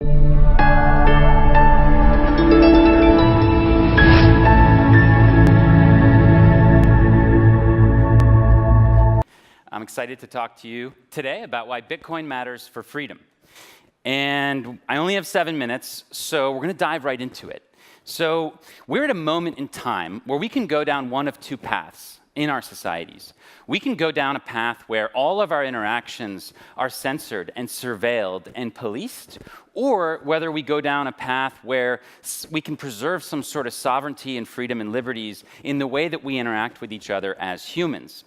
I'm excited to talk to you today about why Bitcoin matters for freedom. And I only have 7 minutes, so we're going to dive right into it. So we're at a moment in time where we can go down one of two paths in our societies. We can go down a path where all of our interactions are censored and surveilled and policed, or whether we go down a path where we can preserve some sort of sovereignty and freedom and liberties in the way that we interact with each other as humans.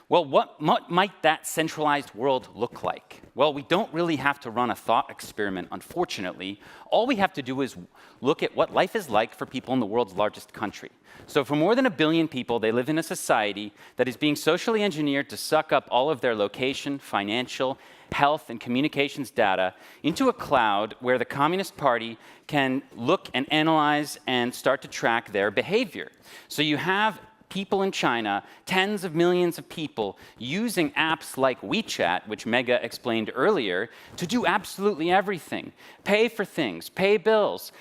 Well, what might that centralized world look like? Well, we don't really have to run a thought experiment, unfortunately. All we have to do is look at what life is like for people in the world's largest country. So for more than 1 billion people, they live in a society that is being socially engineered to suck up all of their location, financial, health, and communications data into a cloud where the Communist Party can look and analyze and start to track their behavior. So you have people in China, tens of millions of people, using apps like WeChat, which Mega explained earlier, to do absolutely everything. Pay for things, pay bills,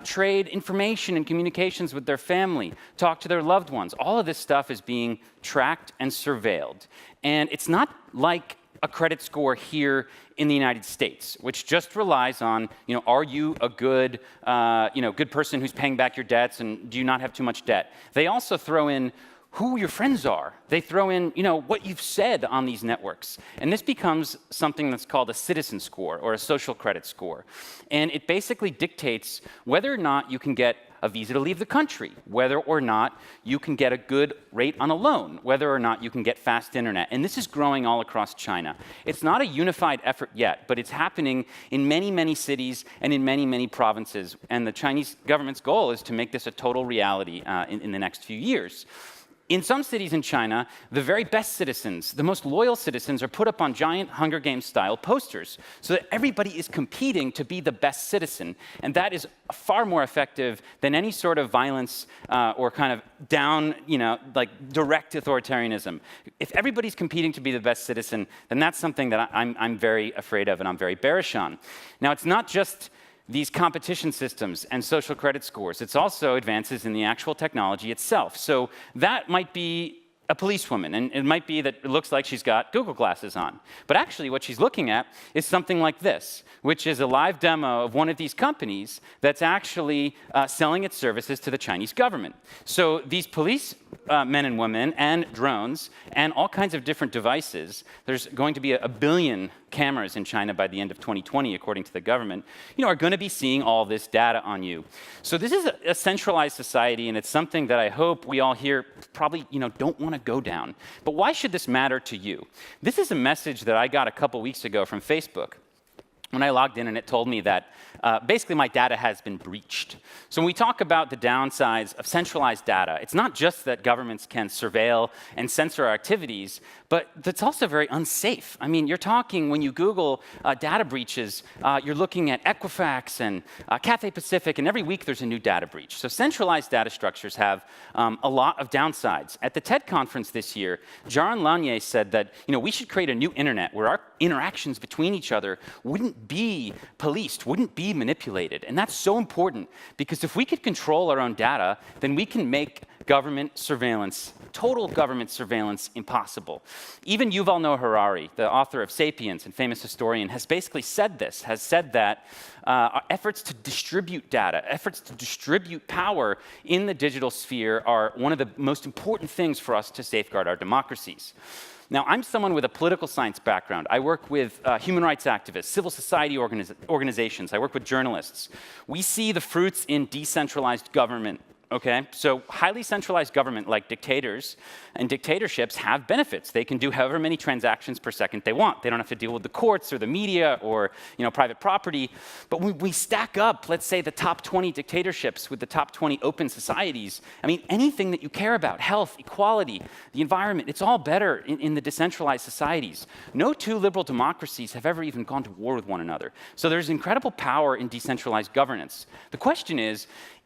trade information and communications with their family, talk to their loved ones. All of this stuff is being tracked and surveilled. And it's not like a credit score here in the United States, which just relies on, are you a good, good person who's paying back your debts, and do you not have too much debt? They also throw in who your friends are. They throw in, what you've said on these networks. And this becomes something that's called a citizen score or a social credit score. And it basically dictates whether or not you can get a visa to leave the country, whether or not you can get a good rate on a loan, whether or not you can get fast internet. And this is growing all across China. It's not a unified effort yet, but it's happening in many, many cities and in many, many provinces. And the Chinese government's goal is to make this a total reality in the next few years. In some cities in China, the very best citizens, the most loyal citizens, are put up on giant Hunger Games-style posters so that everybody is competing to be the best citizen. And that is far more effective than any sort of violence or kind of down, direct authoritarianism. If everybody's competing to be the best citizen, then that's something that I'm very afraid of and I'm very bearish on. Now, it's not just these competition systems and social credit scores. It's also advances in the actual technology itself. So that might be a policewoman, and it might be that it looks like she's got Google glasses on. But actually what she's looking at is something like this, which is a live demo of one of these companies that's actually selling its services to the Chinese government. So these police men and women and drones and all kinds of different devices, there's going to be 1 billion cameras in China by the end of 2020, according to the government, are going to be seeing all this data on you. So this is a centralized society, and it's something that I hope we all here probably, don't want to go down. But why should this matter to you? This is a message that I got a couple weeks ago from Facebook when I logged in, and it told me that basically my data has been breached. So when we talk about the downsides of centralized data, it's not just that governments can surveil and censor our activities, but it's also very unsafe. I mean, you're talking, when you Google data breaches, you're looking at Equifax and Cathay Pacific, and every week there's a new data breach. So centralized data structures have a lot of downsides. At the TED conference this year, Jaron Lanier said that we should create a new internet where our interactions between each other wouldn't be policed, wouldn't be manipulated. And that's so important, because if we could control our own data, then we can make government surveillance, total government surveillance, impossible. Even Yuval Noah Harari, the author of *Sapiens* and famous historian, has basically said this, has said that our efforts to distribute data, efforts to distribute power in the digital sphere are one of the most important things for us to safeguard our democracies. Now, I'm someone with a political science background. I work with human rights activists, civil society organizations. I work with journalists. We see the fruits in decentralized government. Okay, so highly centralized government like dictators and dictatorships have benefits. They can do however many transactions per second they want. They don't have to deal with the courts or the media or private property. But when we stack up, let's say, the top 20 dictatorships with the top 20 open societies, I mean, anything that you care about, health, equality, the environment, it's all better in the decentralized societies. No two liberal democracies have ever even gone to war with one another. So there's incredible power in decentralized governance. The question is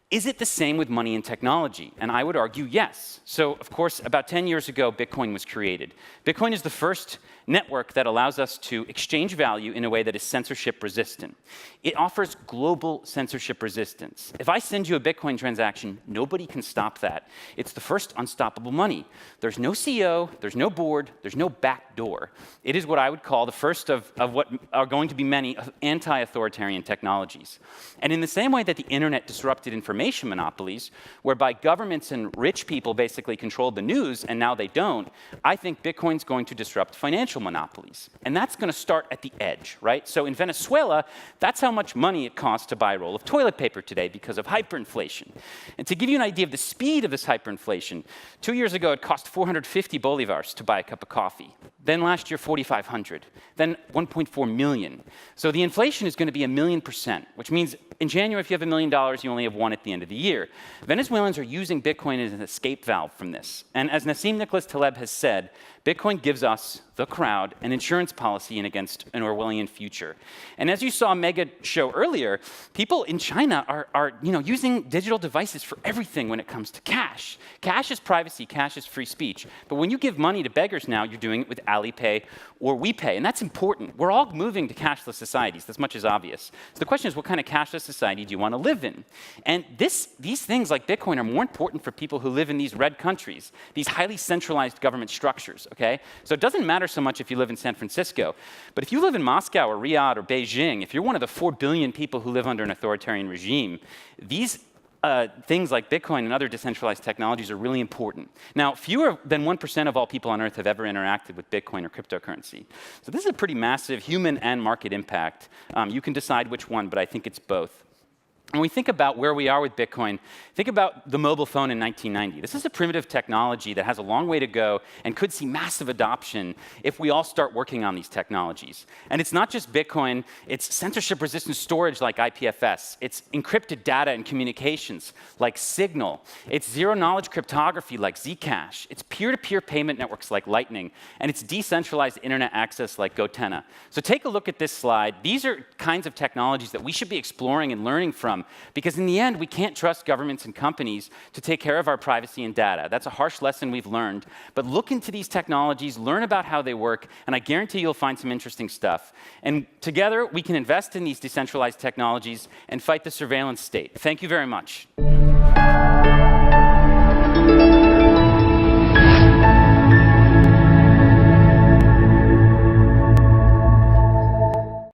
Is it the same with money and technology? And I would argue yes. So, of course, about 10 years ago, Bitcoin was created. Bitcoin is the first network that allows us to exchange value in a way that is censorship resistant. It offers global censorship resistance. If I send you a Bitcoin transaction, nobody can stop that. It's the first unstoppable money. There's no CEO, there's no board, there's no back door. It is what I would call the first of what are going to be many anti-authoritarian technologies. And in the same way that the internet disrupted information monopolies, whereby governments and rich people basically controlled the news and now they don't, I think Bitcoin's going to disrupt financial monopolies. And that's going to start at the edge, right? So in Venezuela, that's how much money it costs to buy a roll of toilet paper today because of hyperinflation. And to give you an idea of the speed of this hyperinflation, 2 years ago it cost 450 bolivars to buy a cup of coffee. Then last year, 4,500. Then 1.4 million. So the inflation is going to be 1,000,000%, which means in January, if you have $1 million, you only have one at the end of the year. Venezuelans are using Bitcoin as an escape valve from this. And as Nassim Nicholas Taleb has said, Bitcoin gives us, the crowd, an insurance policy against an Orwellian future. And as you saw Mega show earlier, people in China are using digital devices for everything when it comes to cash. Cash is privacy, cash is free speech. But when you give money to beggars now, you're doing it with Alipay or WePay, and that's important. We're all moving to cashless societies, this much is obvious. So the question is, what kind of cashless society do you want to live in? And these things like Bitcoin are more important for people who live in these red countries, these highly centralized government structures, okay? So it doesn't matter so much if you live in San Francisco, but if you live in Moscow or Riyadh or Beijing, if you're one of the 4 billion people who live under an authoritarian regime, these things like Bitcoin and other decentralized technologies are really important. Now, fewer than 1% of all people on Earth have ever interacted with Bitcoin or cryptocurrency. So this is a pretty massive human and market impact. You can decide which one, but I think it's both. When we think about where we are with Bitcoin, think about the mobile phone in 1990. This is a primitive technology that has a long way to go and could see massive adoption if we all start working on these technologies. And it's not just Bitcoin, it's censorship-resistant storage like IPFS, it's encrypted data and communications like Signal, it's zero-knowledge cryptography like Zcash, it's peer-to-peer payment networks like Lightning, and it's decentralized internet access like Gotenna. So take a look at this slide. These are kinds of technologies that we should be exploring and learning from, because in the end, we can't trust governments and companies to take care of our privacy and data. That's a harsh lesson we've learned. But look into these technologies, learn about how they work, and I guarantee you'll find some interesting stuff. And together, we can invest in these decentralized technologies and fight the surveillance state. Thank you very much.